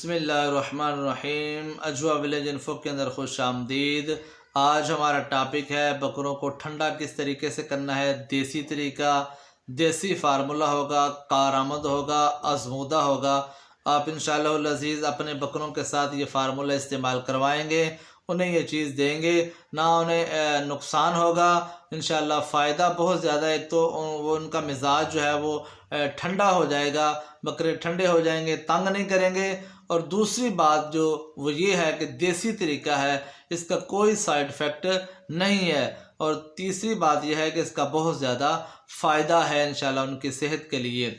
बिस्मिल्लाहिर्रहमानिर्रहीम। अजवा village info के अंदर खुश आमदीद। आज हमारा टॉपिक है बकरों को ठंडा किस तरीके से करना है। देसी तरीका, देसी फार्मूला होगा, कारआमद होगा, आजमूदा होगा। आप इंशाअल्लाह अज़ीज़ अपने बकरों के साथ ये फार्मूला इस्तेमाल करवाएंगे, उन्हें ये चीज़ देंगे, ना उन्हें नुकसान होगा। इंशाअल्लाह फ़ायदा बहुत ज़्यादा है। तो वो उनका मिजाज जो है वो ठंडा हो जाएगा, बकरे ठंडे हो जाएंगे, तंग नहीं करेंगे। और दूसरी बात जो वो ये है कि देसी तरीका है, इसका कोई साइड इफ़ेक्ट नहीं है। और तीसरी बात यह है कि इसका बहुत ज़्यादा फ़ायदा है इंशाअल्लाह उनकी सेहत के लिए।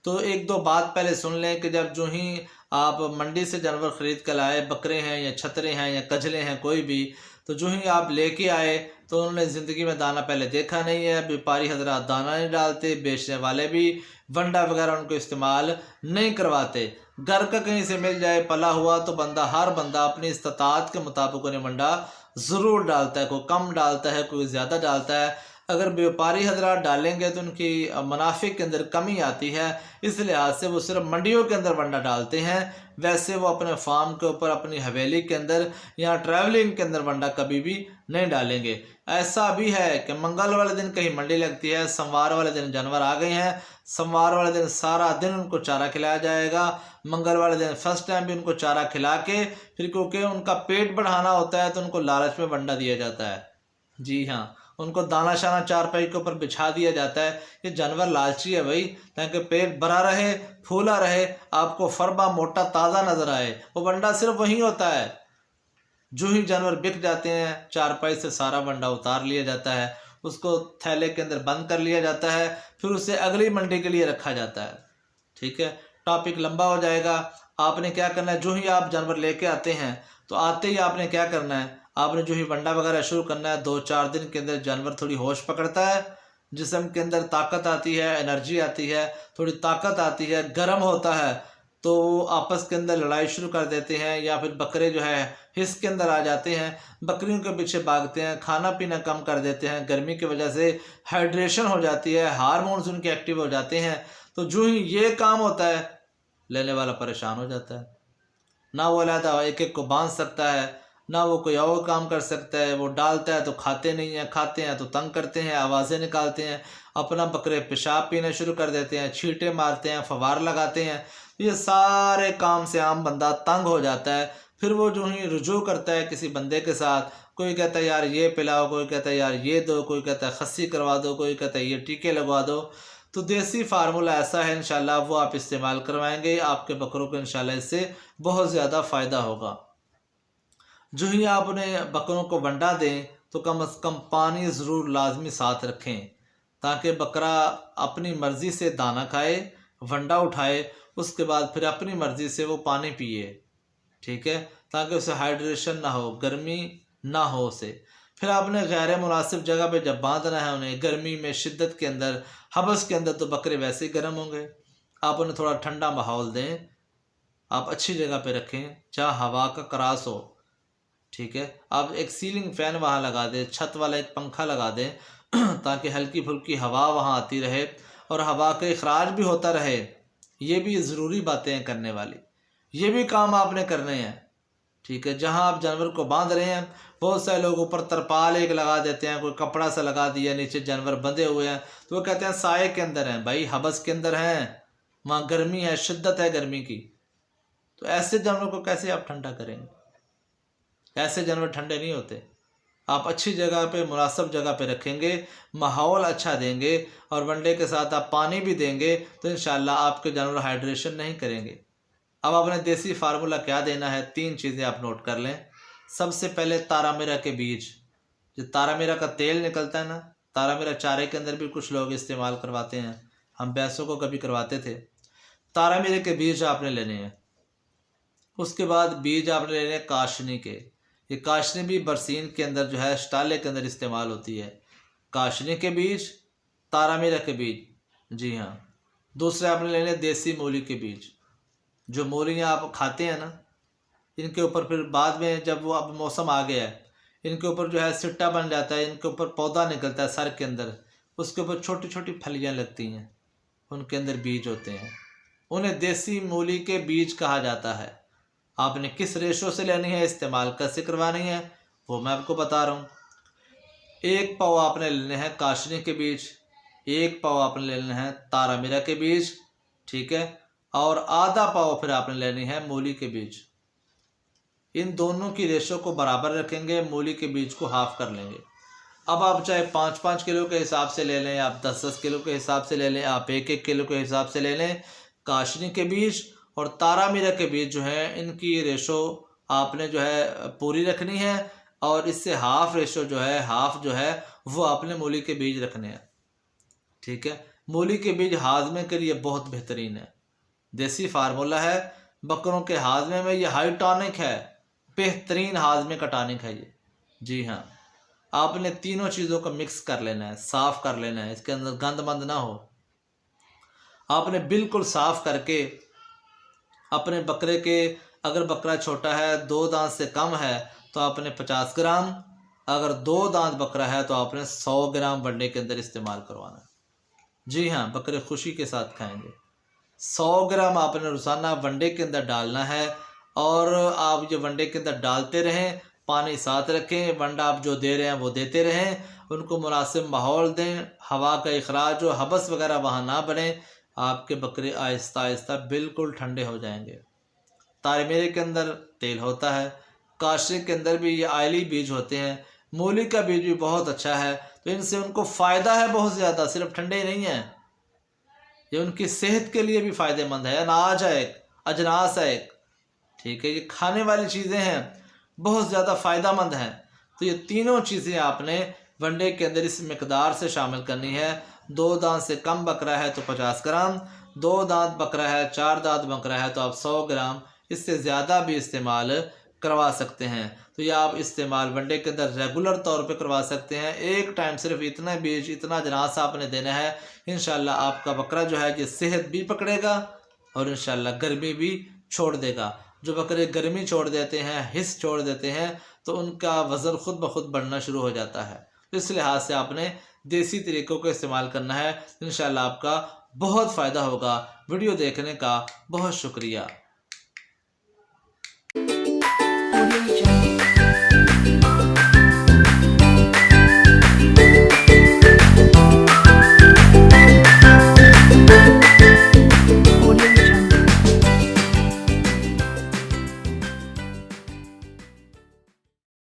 तो एक दो बात पहले सुन लें कि जब जो ही आप मंडी से जानवर ख़रीद कर लाए, बकरे हैं या छतरे हैं या कजले हैं कोई भी, तो जो ही आप लेके आए तो उन्होंने ज़िंदगी में दाना पहले देखा नहीं है। व्यापारी हजरात दाना नहीं डालते, बेचने वाले भी वंडा वगैरह उनको इस्तेमाल नहीं करवाते। घर का कहीं से मिल जाए पला हुआ तो हर बंदा अपनी इस्तात के मुताबिक उन्हें वंडा ज़रूर डालता है। कोई कम डालता है, कोई ज़्यादा डालता है। अगर व्यापारी हजरात डालेंगे तो उनकी मुनाफे के अंदर कमी आती है, इस लिहाज से वो सिर्फ मंडियों के अंदर वंडा डालते हैं। वैसे वो अपने फार्म के ऊपर, अपनी हवेली के अंदर या ट्रैवलिंग के अंदर वंडा कभी भी नहीं डालेंगे। ऐसा भी है कि मंगल वाले दिन कहीं मंडी लगती है, सोमवार वाले दिन जानवर आ गए हैं, सोमवार वाले दिन सारा दिन उनको चारा खिलाया जाएगा। मंगल वाले दिन फर्स्ट टाइम भी उनको चारा खिला के फिर, क्योंकि उनका पेट बढ़ाना होता है तो उनको लालच में वंडा दिया जाता है। जी हाँ, उनको दाना शाना चारपाई के ऊपर बिछा दिया जाता है। ये जानवर लालची है भाई, ताकि पेट भरा रहे, फूला रहे, आपको फरबा मोटा ताज़ा नज़र आए। वो वंडा सिर्फ वही होता है। जो ही जानवर बिक जाते हैं, चारपाई से सारा वंडा उतार लिया जाता है, उसको थैले के अंदर बंद कर लिया जाता है, फिर उसे अगली मंडी के लिए रखा जाता है। ठीक है, टॉपिक लंबा हो जाएगा। आपने क्या करना है, जो ही आप जानवर लेके आते हैं तो आते ही आपने क्या करना है, आपने जो ही वंडा वगैरह शुरू करना है। 2-4 दिन के अंदर जानवर थोड़ी होश पकड़ता है, जिस्म के अंदर ताकत आती है, एनर्जी आती है, थोड़ी ताकत आती है, गर्म होता है, तो वो आपस के अंदर लड़ाई शुरू कर देते हैं। या फिर बकरे जो है हिस्स के अंदर आ जाते हैं, बकरियों के पीछे भागते हैं, खाना पीना कम कर देते हैं। गर्मी की वजह से हाइड्रेशन हो जाती है, हार्मोन्स उनके एक्टिव हो जाते हैं। तो जो ही ये काम होता है, लेने वाला परेशान हो जाता है। ना वो अलहदा एक एक को बांध सकता है, ना वो कोई और काम कर सकता है। वो डालता है तो खाते नहीं हैं, खाते हैं तो तंग करते हैं, आवाज़ें निकालते हैं, अपना बकरे पेशाब पीना शुरू कर देते हैं, छींटे मारते हैं, फवार लगाते हैं। ये सारे काम से आम बंदा तंग हो जाता है। फिर वो जो ही रुजू करता है किसी बंदे के साथ, कोई कहता है यार ये पिलाओ, कोई कहता है यार ये दो, कोई कहता है खस्सी करवा दो, कोई कहता है ये टीके लगवा दो। तो देसी फार्मूला ऐसा है, इंशाल्लाह वो आप इस्तेमाल करवाएंगे, आपके बकरों को इंशाल्लाह इससे बहुत ज़्यादा फ़ायदा होगा। जो ही आप उन्हें बकरों को वंडा दें तो कम अज़ कम पानी ज़रूर लाजमी साथ रखें, ताकि बकरा अपनी मर्ज़ी से दाना खाए, वंडा उठाए, उसके बाद फिर अपनी मर्ज़ी से वो पानी पिए। ठीक है, ताकि उसे हाइड्रेशन ना हो, गर्मी ना हो उसे। फिर आपने गैर मुनासिब जगह पे जब बांधना है उन्हें, गर्मी में शिद्दत के अंदर, हबस के अंदर, तो बकरे वैसे ही गर्म होंगे। आप उन्हें थोड़ा ठंडा माहौल दें, आप अच्छी जगह पे रखें जहाँ हवा का क्रॉस हो। ठीक है, आप एक सीलिंग फ़ैन वहाँ लगा दें, छत वाला एक पंखा लगा दें ताकि हल्की फुल्की हवा वहाँ आती रहे और हवा का इखराज भी होता रहे। ये भी ज़रूरी बातें हैं करने वाली, ये भी काम आपने करने हैं। ठीक है, जहाँ आप जानवर को बांध रहे हैं, बहुत सारे लोग ऊपर तरपाल एक लगा देते हैं, कोई कपड़ा सा लगा दिया, नीचे जानवर बंधे हुए हैं, तो वो कहते हैं साए के अंदर हैं। भाई हबस के अंदर हैं, वहाँ गर्मी है, शिद्दत है गर्मी की। तो ऐसे जानवर को कैसे आप ठंडा करेंगे? ऐसे जानवर ठंडे नहीं होते। आप अच्छी जगह पे, मुनासिब जगह पे रखेंगे, माहौल अच्छा देंगे और वनडे के साथ आप पानी भी देंगे, तो इंशाल्लाह आपके जानवर हाइड्रेशन नहीं करेंगे। अब आपने देसी फार्मूला क्या देना है, 3 चीज़ें आप नोट कर लें। सबसे पहले तारामीरा के बीज, जो तारामीरा का तेल निकलता है ना, तारामीरा चारे के अंदर भी कुछ लोग इस्तेमाल करवाते हैं, हम भैंसों को कभी करवाते थे। तारामीरे के बीज आपने लेने हैं। उसके बाद बीज आपने लेने हैं काशनी के। ये काशनी भी बरसीन के अंदर जो है शटाले के अंदर इस्तेमाल होती है। काशनी के बीज, तारामीरा के बीज। जी हाँ, दूसरे आपने लेने देसी मूली के बीज। जो मूलियाँ आप खाते हैं ना, इनके ऊपर फिर बाद में जब वो अब मौसम आ गया है, इनके ऊपर जो है सिट्टा बन जाता है, इनके ऊपर पौधा निकलता है सर के अंदर, उसके ऊपर छोटी छोटी फलियाँ लगती हैं, उनके अंदर बीज होते हैं। उन्हें देसी मूली के बीज कहा जाता है। आपने किस रेशो से लेनी है, इस्तेमाल कैसे करवानी है, वो मैं आपको बता रहा हूँ। 1 पाव आपने लेने हैं काशनी के बीज, 1 पाव आपने लेना है तारामीरा के बीज, ठीक है, और आधा पाव फिर आपने लेनी है मूली के बीज। इन दोनों की रेशो को बराबर रखेंगे, मूली के बीज को हाफ कर लेंगे। अब आप चाहे 5-5 किलो के हिसाब से ले लें, आप 10-10 किलो के हिसाब से ले लें, आप 1-1 किलो के हिसाब से ले लें। काशनी के बीज और तारामीरा के बीज जो है, इनकी रेशो आपने जो है पूरी रखनी है, और इससे हाफ रेशो जो है, हाफ जो है वो आपने मूली के बीज रखने हैं, ठीक है। मूली के बीज हाजमे के लिए बहुत बेहतरीन है, देसी फार्मूला है, बकरों के हाजमे में ये हाई टॉनिक है, बेहतरीन हाजमे का टॉनिक है ये। जी हाँ, आपने तीनों चीज़ों को मिक्स कर लेना है, साफ़ कर लेना है, इसके अंदर गंद मंद ना हो। आपने बिल्कुल साफ़ करके अपने बकरे के, अगर बकरा छोटा है 2 दांत से कम है तो आपने 50 ग्राम, अगर 2 दांत बकरा है तो आपने 100 ग्राम वनडे के अंदर इस्तेमाल करवाना है। जी हाँ, बकरे खुशी के साथ खाएंगे। 100 ग्राम आपने रोज़ाना वनडे के अंदर डालना है, और आप ये वनडे के अंदर डालते रहें, पानी साथ रखें, वंडा आप जो दे रहे हैं वो देते रहें, उनको मुनासिब माहौल दें, हवा का इखराज हो, हबस वगैरह वहाँ ना बने, आपके बकरे आहिस्ता आहिस्ता बिल्कुल ठंडे हो जाएंगे। तारमीरे के अंदर तेल होता है, काशनी के अंदर भी ये आयली बीज होते हैं, मूली का बीज भी बहुत अच्छा है, तो इनसे उनको फ़ायदा है बहुत ज़्यादा, सिर्फ ठंडे नहीं हैं, ये उनकी सेहत के लिए भी फ़ायदेमंद है। अनाज है एक, अजनास है एक, ठीक है, ये खाने वाली चीज़ें हैं, बहुत ज़्यादा फ़ायदेमंद हैं। तो ये तीनों चीज़ें आपने वनडे के अंदर इस मिकदार से शामिल करनी है। 2 दांत से कम बकरा है तो 50 ग्राम, 2 दांत बकरा है, 4 दांत बकरा है तो आप 100 ग्राम, इससे ज़्यादा भी इस्तेमाल करवा सकते हैं। तो ये आप इस्तेमाल वनडे के अंदर रेगुलर तौर पे करवा सकते हैं। एक टाइम सिर्फ इतना बीज, इतना जनास आपने देना है, इंशाल्लाह आपका बकरा जो है ये सेहत भी पकड़ेगा और इंशाल्लाह गर्मी भी छोड़ देगा। जो बकरे गर्मी छोड़ देते हैं, हिस्स छोड़ देते हैं, तो उनका वज़न ख़ुद ब खुद बढ़ना शुरू हो जाता है। तो इस लिहाज से आपने देसी तरीक़ों को इस्तेमाल करना है, इंशाल्लाह आपका बहुत फ़ायदा होगा। वीडियो देखने का बहुत शुक्रिया।